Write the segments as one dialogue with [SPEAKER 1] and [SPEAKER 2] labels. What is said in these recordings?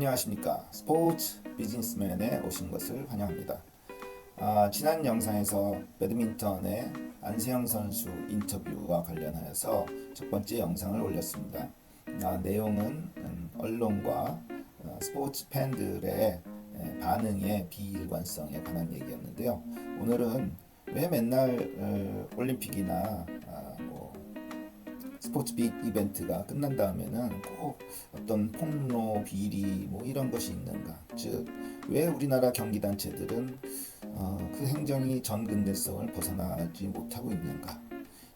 [SPEAKER 1] 안녕하십니까. 스포츠 비즈니스맨에 오신 것을 환영합니다. 지난 영상에서 배드민턴의 안세영 선수 인터뷰와 관련하여서 첫 번째 영상을 올렸습니다. 내용은 언론과 스포츠 팬들의 반응의 비일관성에 관한 얘기였는데요. 오늘은 왜 맨날 올림픽이나 스포츠 빅 이벤트가 끝난 다음에는 꼭 어떤 폭로, 비리 이런 것이 있는가? 즉, 왜 우리나라 경기단체들은 그 행정이 전근대성을 벗어나지 못하고 있는가?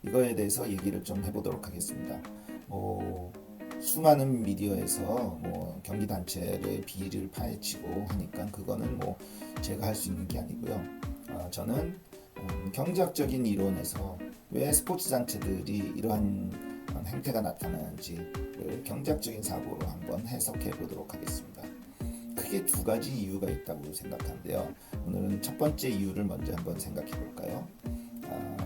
[SPEAKER 1] 이거에 대해서 얘기를 좀 해보도록 하겠습니다. 수많은 미디어에서 경기단체의 비리를 파헤치고 하니까 그거는 제가 할 수 있는 게 아니고요. 저는 경제학적인 이론에서 왜 스포츠 단체들이 이러한 행태가 나타나는지를 경제학적인 사고로 한번 해석해 보도록 하겠습니다. 크게 두 가지 이유가 있다고 생각하는데요. 오늘은 첫 번째 이유를 먼저 한번 생각해 볼까요?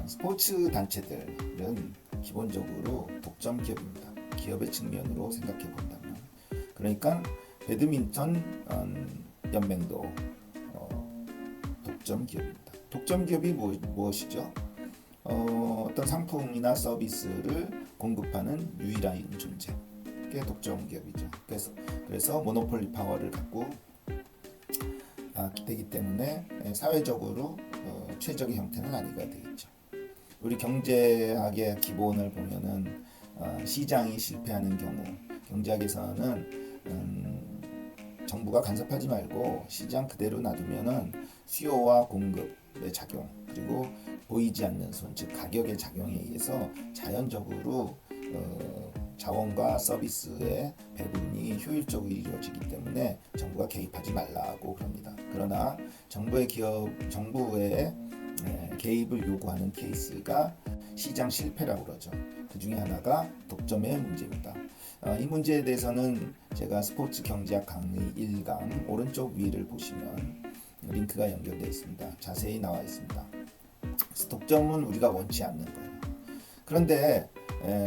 [SPEAKER 1] 스포츠 단체들은 기본적으로 독점 기업입니다. 기업의 측면으로 생각해 본다면, 그러니까 배드민턴 연맹도 독점 기업입니다. 독점 기업이 무엇이죠? 어떤 상품이나 서비스를 공급하는 유일한 존재, 그게 독점 기업이죠. 그래서 모노폴리 파워를 갖고 되기 때문에 사회적으로 최적의 형태는 아니가 되겠죠. 우리 경제학의 기본을 보면은 시장이 실패하는 경우, 경제학에서는 정부가 간섭하지 말고 시장 그대로 놔두면은 수요와 공급의 작용, 그리고 보이지 않는 손, 즉 가격의 작용에 의해서 자연적으로 자원과 서비스의 배분이 효율적으로 이루어지기 때문에 정부가 개입하지 말라고 그럽니다. 그러나 정부의 개입을 요구하는 케이스가 시장 실패라고 그러죠. 그 중에 하나가 독점의 문제입니다. 이 문제에 대해서는 제가 스포츠 경제학 강의 1강 오른쪽 위를 보시면 링크가 연결되어 있습니다. 자세히 나와 있습니다. 독점은 우리가 원치 않는 거예요. 그런데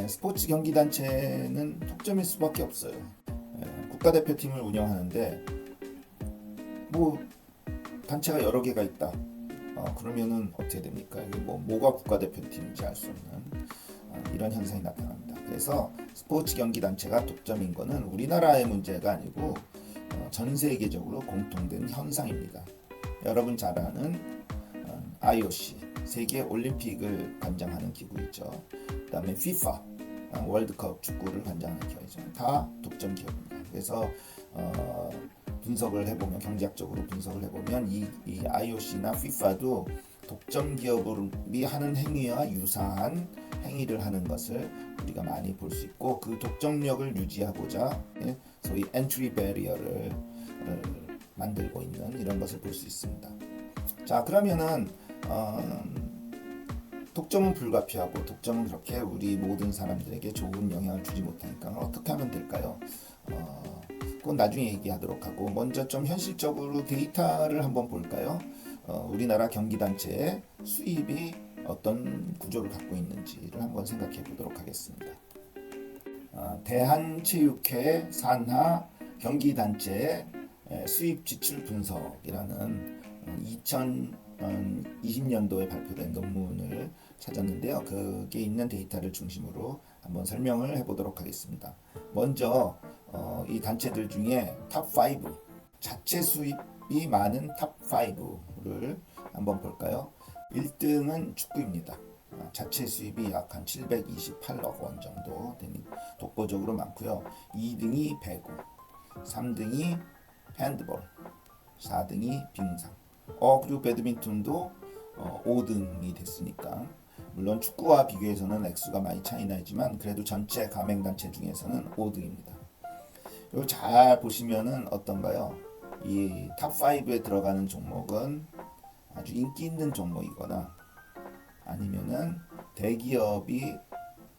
[SPEAKER 1] 스포츠 경기단체는 독점일 수밖에 없어요. 국가대표팀을 운영하는데 단체가 여러 개가 있다. 그러면은 어떻게 됩니까? 이게 뭐가 국가대표팀인지 알 수 없는 이런 현상이 나타납니다. 그래서 스포츠 경기단체가 독점인 것은 우리나라의 문제가 아니고 전 세계적으로 공통된 현상입니다. 여러분 잘 아는 IOC, 세계 올림픽을 관장하는 기구이죠. 그 다음에 FIFA, 월드컵 축구를 관장하는 기구이죠. 다 독점 기업입니다. 그래서 분석을 해보면, 경제학적으로 분석을 해보면 이 IOC나 FIFA도 독점 기업이 하는 행위와 유사한 행위를 하는 것을 우리가 많이 볼 수 있고, 그 독점력을 유지하고자 소위 엔트리 배리어를 만들고 있는 이런 것을 볼 수 있습니다. 자, 그러면은 독점은 불가피하고 독점은 그렇게 우리 모든 사람들에게 좋은 영향을 주지 못하니까 어떻게 하면 될까요? 그건 나중에 얘기하도록 하고, 먼저 좀 현실적으로 데이터를 한번 볼까요? 우리나라 경기단체의 수입이 어떤 구조를 갖고 있는지를 한번 생각해 보도록 하겠습니다. 대한체육회 산하 경기단체의 수입 지출 분석이라는 2020년도에 발표된 논문을 찾았는데요. 거기에 있는 데이터를 중심으로 한번 설명을 해보도록 하겠습니다. 먼저 이 단체들 중에 탑5, 자체 수입이 많은 탑5를 한번 볼까요? 1등은 축구입니다. 자체 수입이 약 한 728억 원 정도 되는 독보적으로 많고요. 2등이 배구, 3등이 핸드볼, 4등이 빙상. 그리고 배드민턴도 5등이 됐으니까, 물론 축구와 비교해서는 액수가 많이 차이 나지만 그래도 전체 가맹단체 중에서는 5등입니다. 그리고 잘 보시면은 어떤가요? 이 탑5에 들어가는 종목은 아주 인기 있는 종목이거나 아니면은 대기업이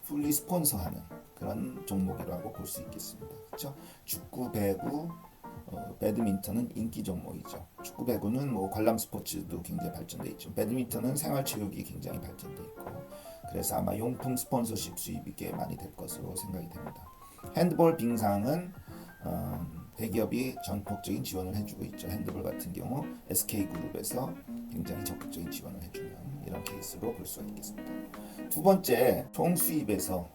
[SPEAKER 1] 풀리 스폰서하는 그런 종목이라고 볼 수 있겠습니다. 그렇죠? 축구, 배구, 배드민턴은 인기 종목이죠. 축구, 배구는 관람 스포츠도 굉장히 발전돼 있죠. 배드민턴은 생활체육이 굉장히 발전돼 있고, 그래서 아마 용품 스폰서십 수입이 꽤 많이 될 것으로 생각이 됩니다. 핸드볼, 빙상은 대기업이 전폭적인 지원을 해주고 있죠. 핸드볼 같은 경우 SK그룹에서 굉장히 적극적인 지원을 해주는 이런 케이스로 볼 수가 있겠습니다. 두 번째, 총 수입에서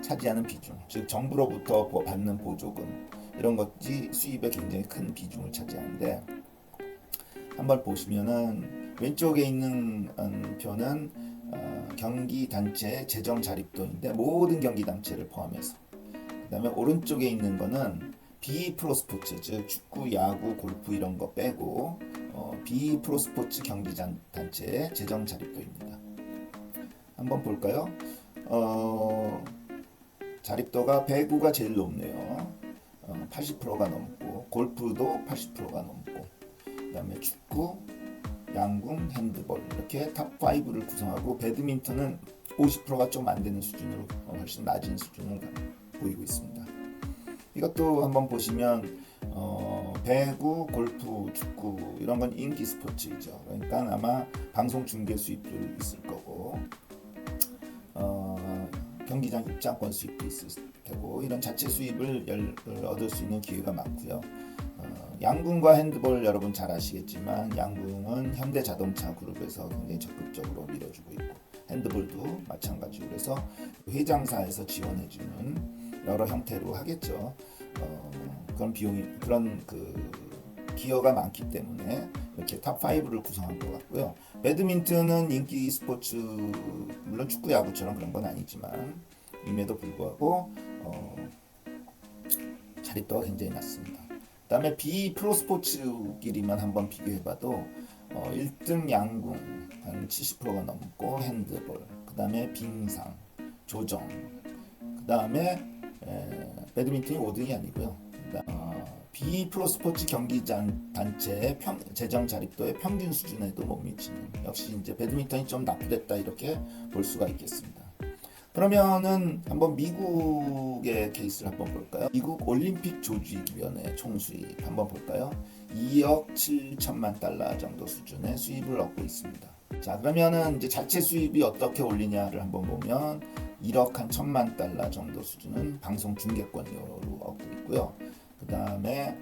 [SPEAKER 1] 차지하는 비중, 즉 정부로부터 받는 보조금 이런 것이 수입에 굉장히 큰 비중을 차지하는데, 한번 보시면은 왼쪽에 있는 표는 경기단체 재정 자립도인데 모든 경기단체를 포함해서, 그 다음에 오른쪽에 있는 거는 비프로스포츠, 즉 축구, 야구, 골프 이런 거 빼고 비프로스포츠 경기단체의 재정 자립도입니다. 한번 볼까요? 자립도가 배구가 제일 높네요. 80%가 넘고, 골프도 80%가 넘고, 그 다음에 축구, 양궁, 핸드볼 이렇게 탑5를 구성하고, 배드민턴은 50%가 좀 안 되는 수준으로 훨씬 낮은 수준을 보이고 있습니다. 이것도 한번 보시면 배구, 골프, 축구 이런 건 인기 스포츠이죠. 그러니까 아마 방송 중계 수입도 있을 거고, 경기장 입장권 수입도 있을 테고, 이런 자체 수입을 얻을 수 있는 기회가 많고요. 양궁과 핸드볼 여러분 잘 아시겠지만, 양궁은 현대자동차 그룹에서 굉장히 적극적으로 밀어주고 있고, 핸드볼도 마찬가지로, 그래서 회장사에서 지원해주는 여러 형태로 하겠죠. 그런 비용이, 그런 기여가 많기 때문에 이렇게 탑5를 구성한 것 같고요. 배드민턴은 인기 스포츠, 물론 축구, 야구처럼 그런 건 아니지만 임에도 불구하고 자립도가 굉장히 낮습니다. 그 다음에 비프로 스포츠끼리만 한번 비교해봐도 1등 양궁 한 70%가 넘고, 핸드볼, 그 다음에 빙상, 조정, 그 다음에 배드민턴이 5등이 아니고요. 비프로 스포츠 경기단체의 재정 자립도의 평균 수준에도 못 미치는, 역시 이제 배드민턴이 좀 나쁘겠다 이렇게 볼 수가 있겠습니다. 그러면은 한번 미국의 케이스를 한번 볼까요? 미국 올림픽 조직위원회 총 수입 한번 볼까요? 2억 7천만 달러 정도 수준의 수입을 얻고 있습니다. 자, 그러면은 이제 자체 수입이 어떻게 올리냐를 한번 보면 1억 한 1천만 달러 정도 수준은 방송 중계권료로 얻고 있고요. 그 다음에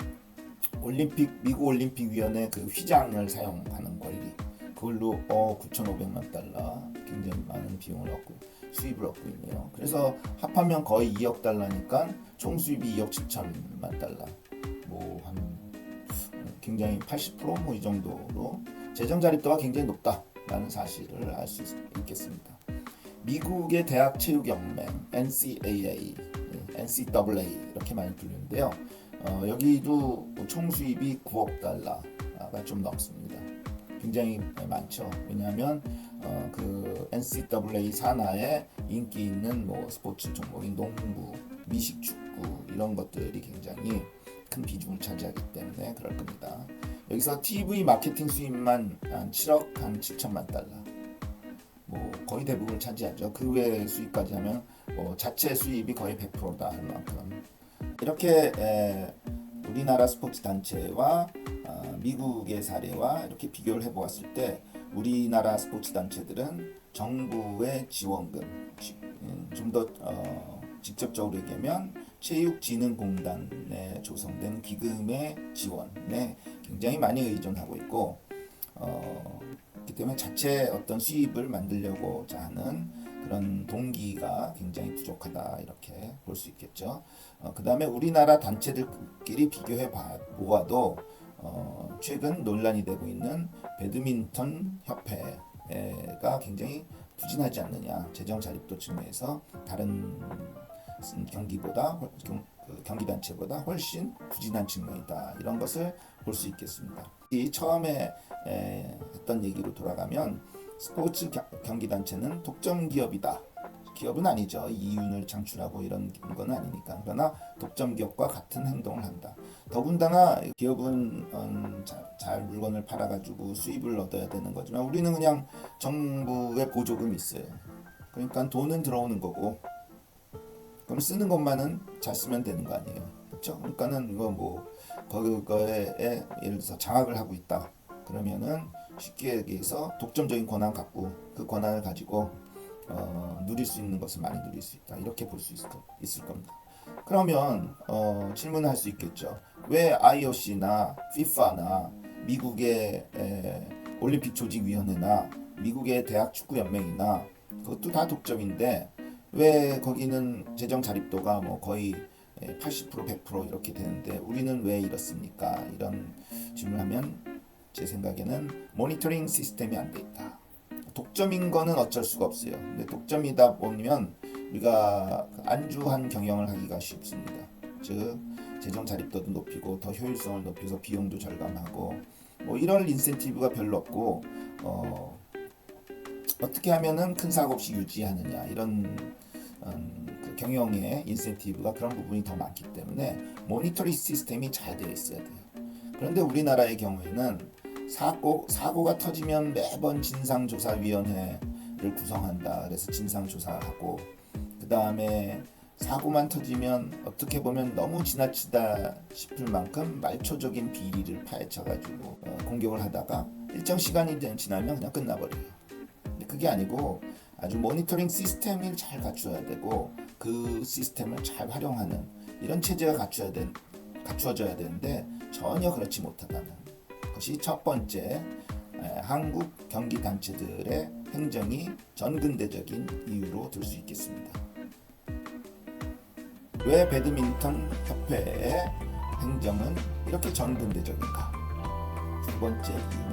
[SPEAKER 1] 미국 올림픽 위원회 그 휘장을 사용하는 권리, 그걸로 9,500만 달러, 굉장히 많은 비용을 수입을 얻고 있네요. 그래서 합하면 거의 2억 달러니까 총 수입이 2억 7천만 달러, 뭐 한 굉장히 80%뭐 이 정도로 재정 자립도가 굉장히 높다라는 사실을 알 수 있겠습니다. 미국의 대학 체육 연맹 NCAA, NCAA 이렇게 많이 불리는데요. 여기도 총 수입이 9억 달러가 좀 넘습니다. 굉장히 많죠. 왜냐하면 그 NCAA 산하에 인기 있는 뭐 스포츠 종목인 농구, 미식축구 이런 것들이 굉장히 큰 비중을 차지하기 때문에 그럴 겁니다. 여기서 TV 마케팅 수입만 한 7억 한 7천만 달러, 뭐 거의 대부분을 차지하죠. 그 외 수입까지 하면 자체 수입이 거의 100%다 할 만큼, 이렇게 우리나라 스포츠 단체와 미국의 사례와 이렇게 비교를 해보았을 때, 우리나라 스포츠 단체들은 정부의 지원금, 좀 더 직접적으로 얘기하면 체육진흥공단에 조성된 기금의 지원에 굉장히 많이 의존하고 있고, 그렇기 때문에 자체 어떤 수입을 만들려고자 하는 그런 동기가 굉장히 부족하다 이렇게 볼 수 있겠죠. 그 다음에 우리나라 단체들끼리 비교해 보아도 최근 논란이 되고 있는 배드민턴 협회가 굉장히 부진하지 않느냐, 재정 자립도 측면에서 다른 경기단체보다 훨씬 부진한 측면이다, 이런 것을 볼 수 있겠습니다. 이 처음에 했던 얘기로 돌아가면, 스포츠 경기단체는 독점 기업이다. 기업은 아니죠. 이윤을 창출하고 이런 건 아니니까. 그러나 독점 기업과 같은 행동을 한다. 더군다나 기업은 잘 물건을 팔아가지고 수입을 얻어야 되는 거지만, 우리는 그냥 정부의 보조금이 있어요. 그러니까 돈은 들어오는 거고, 그럼 쓰는 것만은 잘 쓰면 되는 거 아니에요. 그렇죠? 그러니까는 이거 뭐 그거에 예를 들어서 장악을 하고 있다. 그러면은 쉽게 얘기해서 독점적인 권한 갖고, 그 권한을 가지고 누릴 수 있는 것을 많이 누릴 수 있다, 이렇게 볼 수 있을 겁니다. 그러면 질문을 할 수 있겠죠. 왜 IOC나 FIFA나 미국의 올림픽 조직위원회나 미국의 대학 축구 연맹이나 그것도 다 독점인데 왜 거기는 재정 자립도가 뭐 거의 80% 100% 이렇게 되는데 우리는 왜 이렇습니까? 이런 질문하면 제 생각에는 모니터링 시스템이 안 돼 있다. 독점인 거는 어쩔 수가 없어요. 근데 독점이다 보면 우리가 안주한 경영을 하기가 쉽습니다. 즉 재정 자립도도 높이고 더 효율성을 높여서 비용도 절감하고 뭐 이런 인센티브가 별로 없고 어떻게 하면은 큰 사고 없이 유지하느냐 이런 그 경영의 인센티브가 그런 부분이 더 많기 때문에 모니터링 시스템이 잘 되어 있어야 돼요. 그런데 우리나라의 경우에는 사고가 터지면 매번 진상조사위원회를 구성한다. 그래서 진상조사하고 그 다음에 사고만 터지면 어떻게 보면 너무 지나치다 싶을 만큼 말초적인 비리를 파헤쳐가지고 공격을 하다가 일정 시간이 지나면 그냥 끝나버려요. 근데 그게 아니고 아주 모니터링 시스템을 잘 갖추어야 되고 그 시스템을 잘 활용하는 이런 체제가 갖추어져야 되는데 전혀 그렇지 못하다는 것이 첫 번째 한국 경기 단체들의 행정이 전근대적인 이유로 들 수 있겠습니다. 왜 배드민턴 협회의 행정은 이렇게 전근대적인가? 두 번째 이유는